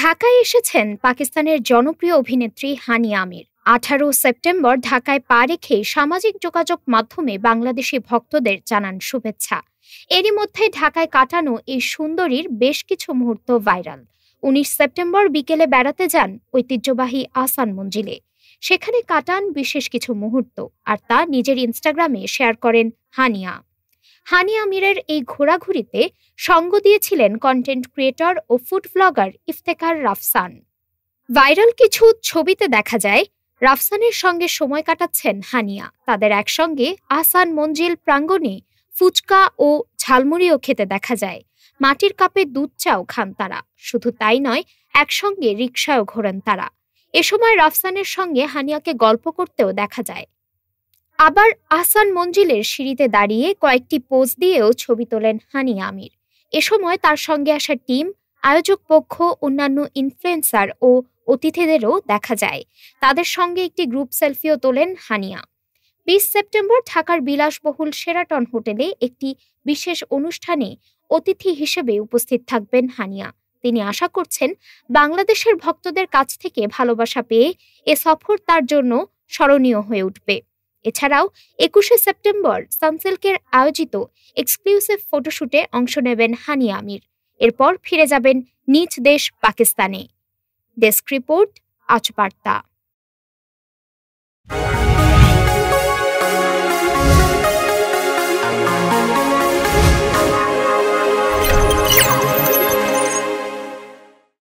ঢাকায় এসেছেন পাকিস্তানের জনপ্রিয় অভিনেত্রী হানিয়া আমির। 18 সেপ্টেম্বর ঢাকায় পা রেখে সামাজিক যোগাযোগ মাধ্যমে বাংলাদেশি ভক্তদের জানান শুভেচ্ছা। এরই মধ্যে ঢাকায় কাটানো এই সুন্দরীর বেশ কিছু মুহূর্ত ভাইরাল। 19 সেপ্টেম্বর বিকেলে বেড়াতে যান ঐতিহ্যবাহী আহসান মঞ্জিলে। সেখানে কাটান বিশেষ কিছু মুহূর্ত, আর তা নিজের ইনস্টাগ্রামে শেয়ার করেন হানিয়া। হানিয়া আমিরের এই ঘোরাঘুরিতে সঙ্গ দিয়েছিলেন কন্টেন্ট ক্রিয়েটর ও food blogger Iftekhar Rafsan. Viral কিছু ছবিতে দেখা যায় রাফসানের সঙ্গে সময় কাটাচ্ছেন হানিয়া। তাদের একসঙ্গে আহসান মঞ্জিল প্রাঙ্গণে ফুচকা ও ঝালমুড়িও খেতে দেখা যায়। মাটির কাপে দুধ চাও খান তারা। শুধু তাই নয়, একসঙ্গে রিকশায়ও ঘোরেন তারা। এ সময় রাফসানের সঙ্গে হানিয়াকে গল্প করতেও দেখা যায়। আবার আহসান মঞ্জিলের সিঁড়িতে দাঁড়িয়ে কয়েকটি পোজ দিয়েও ছবি তোলেন হানিয়া আমির। এ সময় তার সঙ্গে আসা টিম, আয়োজক পক্ষ, অন্যান্য ইনফ্লুয়েন্সার ও অতিথিদেরও দেখা যায়। তাদের সঙ্গে একটি গ্রুপ সেলফিও তোলেন হানিয়া। 20 সেপ্টেম্বর ঢাকার বিলাসবহুল শেরাটন হোটেলে একটি বিশেষ অনুষ্ঠানে অতিথি হিসেবে উপস্থিত থাকবেন হানিয়া। তিনি আশা করছেন বাংলাদেশের ভক্তদের কাছ থেকে ভালোবাসা পেয়ে এ সফর তার জন্য স্মরণীয় হয়ে উঠবে। এছাড়াও 21 সেপ্টেম্বর সানসিল্কের আয়োজিত এক্সক্লুসিভ ফটোশুটে অংশ নেবেন হানিয়া আমির। এরপর ফিরে যাবেন নিজ দেশ পাকিস্তানে। ডেস্ক রিপোর্ট, আজ বার্তা।